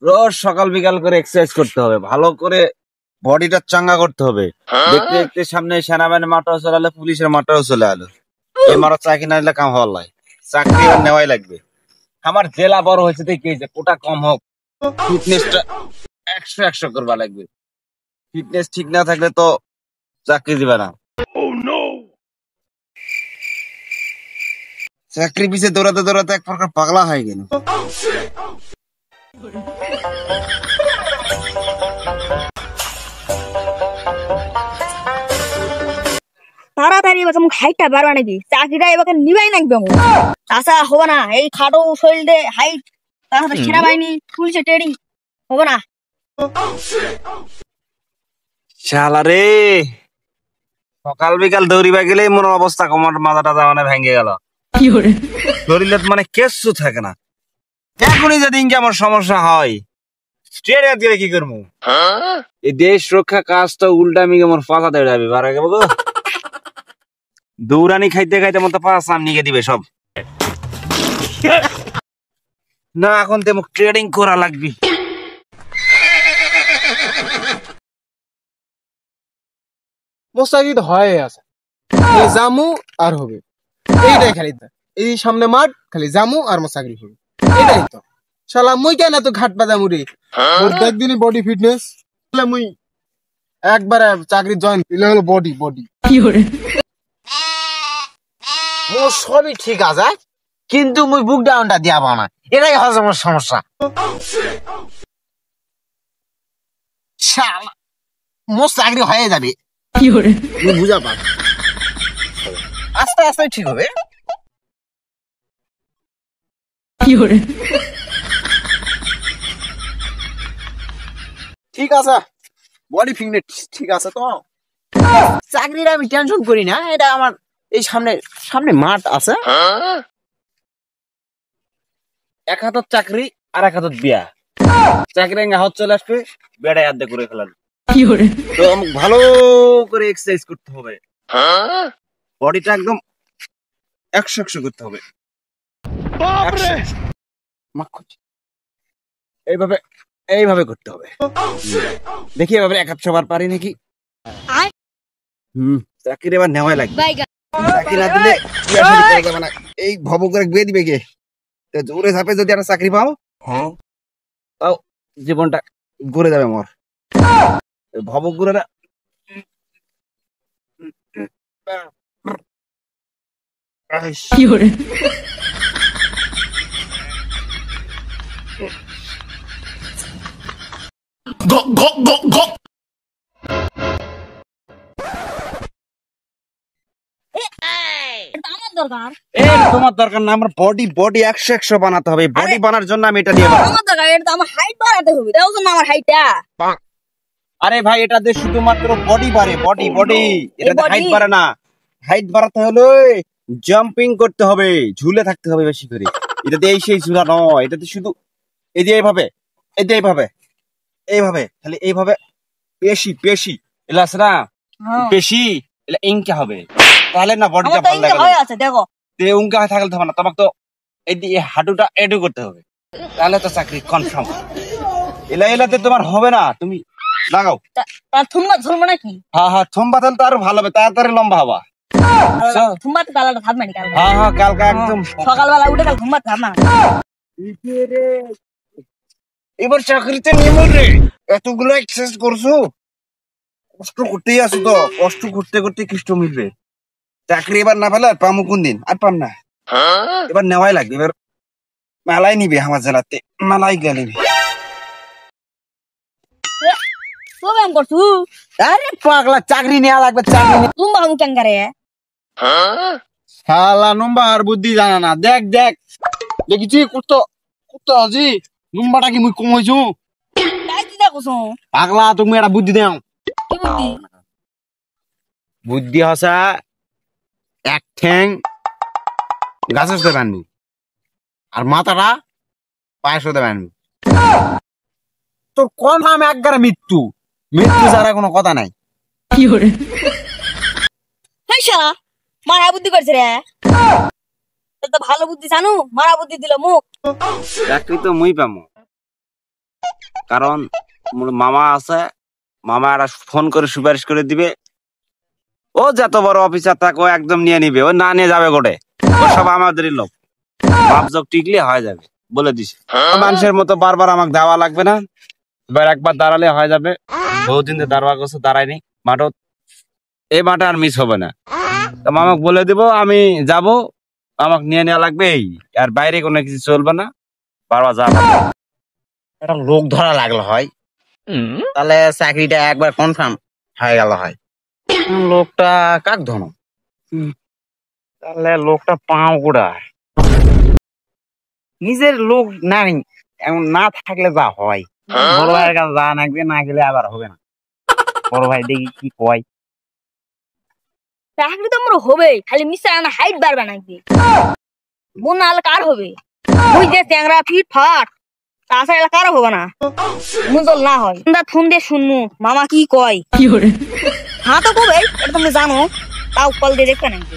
রোজ সকাল বিকাল করে এক্সারসাইজ করতে হবে, ভালো করে বডিটা চাঙ্গা করতে হবে। দেখতে দেখতে সামনে সেনাবাহিনীর মাঠও চলে এলো, পুলিশের মাঠও চলে এলো। এই মারা চাকরি না দিলে কাম হওয়ার লাই, চাকরি আর নেওয়াই লাগবে। আমার জেলা বড় হয়েছে দেখি যে কোটা কম হোক, ফিটনেসটা 100 করবা লাগবে। ফিটনেস ঠিক না থাকলে তো চাকরি দিবে না। চাকরি পিছে দৌড়াতে দৌড়াতে এক প্রকার পাগলা হয়ে গেল। তাড়াতাড়ি এবার মুখ হাইটটা বাড়বা নাকি, চাকরিটা এবার নিবাই নাকবে মুখ চাষা হবে না। এই খাটো শরীরে হাইট, তারপরে সেনাবাহিনী পুলিশে ট্রেনিং হবে না। শালা রে, সকাল বিকাল দৌড়িবা গেলেই মনের অবস্থা, কমার মাথাটা মানে ভেঙে গেল। শরীরে মানে কিচ্ছু থাকে না। এখনই যদি আমার সমস্যা হয়, স্ট্রেট দিয়ে কি করবো? এই দেশ রক্ষা কাজ তো উল্টা আমি আমার ফাঁকা দেবে যাবে। বারা গেল গো, দৌড়ানি খাইতে খাইতে মতো পাঁচ সামনে দিবে সব। না এখন তো ট্রেডিং করা লাগবে। মোস্তাকি তো হয়ে আছে, জামু আর হবে এইটাই খালি। এই সামনে মাঠ, খালি জামু আর মোস্তাকি হবে, এটাই তো। শালা মুই কেন তো ঘাট বাজামু রে? ওর দেখদিনই বডি ফিটনেস, মুই একবারে চাকরি জয়েন দিলে হলো বডি বডি কি করে। মোর সবই ঠিক আছে, কিন্তু মুই বুক ডাউনটা দিয়া পাও না, এটাই হচ্ছে আমার সমস্যা। শালা মোর চাকরি হয়ে যাবে কি করে, বুঝা পার। আস্তে আস্তে ঠিক হবে কি করে। ঠিক আছে, বডি ফিটনেস ঠিক আছে তো। চাকরির আমি টেনশন করি না, এটা আমার এই সামনে সামনে মাঠ আছে, এক হাতত চাকরি আর এক হাতত বিয়া। চাকরি হাত চলে আসবে, বেড়ায় আড্ডা করে ফেলার। তো আমাকে ভালো করে এক্সারসাইজ করতে হবে, বডিটা একদম 100 করতে হবে। এইভাবে এইভাবে করতে হবে। দেখি এভাবে 100 বার পারি নাকি। চাকরি এবার নেওয়াই লাগবে। চাকরি না দিলে এই ভব করে বিয়ে দিবে কে? জোরে ঝাপে যদি একটা চাকরি পাও, তাও জীবনটা ঘুরে যাবে আমার। ভব ঘুরে না কি করে। তোমার দরকার না, আমার বডি বডি 100 বানাতে হবে। বডি বানার জন্য আমি এটা দিয়ে আমার হাইট বাড়াতে হবে, তাও জন্য আমার হাইটটা। আরে ভাই, এটা দিয়ে শুধুমাত্র বডি বাড়ে, বডি বডি, এটা হাইট বাড়ে না। হাইট বাড়াতে হলে জাম্পিং করতে হবে, ঝুলে থাকতে হবে বেশি করে। এটাতে এই সেই ঝুলা নয়, এটাতে শুধু এই যে এইভাবে, এই যে এইভাবে, এইভাবে, খালি এইভাবে পেশি পেশি এলা আছে না, পেশি এলা ইনকা হবে, তাহলে না বডিটা ভালো লাগে। দেখো তে উনকা থাকলে হবে না, তোমাকে তো এই হাঁটুটা এডু করতে হবে, তাহলে তো চাকরি কনফার্ম। এলা এলাতে তোমার হবে না, তুমি লাগাও। তার থুম্বা ধরবো নাকি? হ্যাঁ হ্যাঁ, থুম্বা তাহলে তো আরো ভালো হবে, তাড়াতাড়ি লম্বা হবা। থুম্বাতে তালাটা থাকবে নাকি? হ্যাঁ হ্যাঁ, কালকে একদম সকালবেলা উঠে কাল থুম্বাতে থাকবে না। এবার চাকরিতে নিয়ে রে, এতগুলো এক্সারসাইজ করছো, কষ্ট করতেই আছো তো, কষ্ট করতে করতে কৃষ্ট মিলবে। চাকরি এবার না পেলে আর পামু কোন দিন? আর পাম না, এবার নেওয়াই লাগবে। এবার মেলাই নিবে আমার জেলাতে, মেলাই গেলে আরে পাগলা, চাকরি নেওয়া লাগবে। চাকরি তুমি বাবু কেন করে শালা নম্বর বুদ্ধি জানা না। দেখ দেখ দেখেছি কুত্তো কুত্তো আজি নম্বরটা কি মুই কম হইছু? পাগলা তুমি একটা বুদ্ধি দাও। বুদ্ধি হসা, এক ঠ্যাং গাছের সাথে বানবি আর মাথাটা পায়ের সাথে বানবি। তোর কনফার্ম একবারে মৃত্যু, মৃত্যু ছাড়া কোনো কথা নাই। কি করে মারা বুদ্ধি করছে রে। তোর তো ভালো বুদ্ধি জানু, মারা বুদ্ধি দিল মুখ। চাকরি তো মুই পামু, কারণ মোর মামা আছে, মামা আর ফোন করে সুপারিশ করে দিবে। ও যত বড় অফিসার থাকো একদম নিয়ে নিবে, ও না নিয়ে যাবে গোটে। ও সব আমাদেরই লোক, ভাবযোগ টিকলে হয়ে যাবে বলে দিছে। মানুষের মতো বারবার আমাকে দেওয়া লাগবে না, এবার একবার দাঁড়ালে হয়ে যাবে। বহুদিন ধরে দাঁড়াওয়া গেছে, দাঁড়ায়নি মাঠত, এই মাঠে আর মিস হবে না। তো মামাকে বলে দিব আমি যাব, আমাকে নিয়ে নেওয়া লাগবে, এই আর বাইরে কোনো কিছু চলবে না, বারবার যাবে। একটা লোক ধরা লাগলো হয়, তাহলে চাকরিটা একবার কনফার্ম হয়ে গেল হয়। লোকটা কাক ধন, তাহলে লোকটা পাও কোড়ায়, নিজের লোক নাই, এমন না থাকলে যা হয়। বড় ভাইয়ের কাছে যা লাগবে, না গেলে আবার হবে না। বড় ভাই দেখি কি কয়। চাকরি তো মোর হবে, খালি মিস্টার না হাইট বাড়বে নাকি? মন না হলে কার হবে? তুই যে চ্যাংরা ফিট ফাট, তাছাড়া কারো হবে না। মুজল না হয় ফোন দিয়ে শুনমু মামা কি কয়। হ্যাঁ তো কবে এটা তুমি জানো, তাও কল দিয়ে দেখবে নাকি?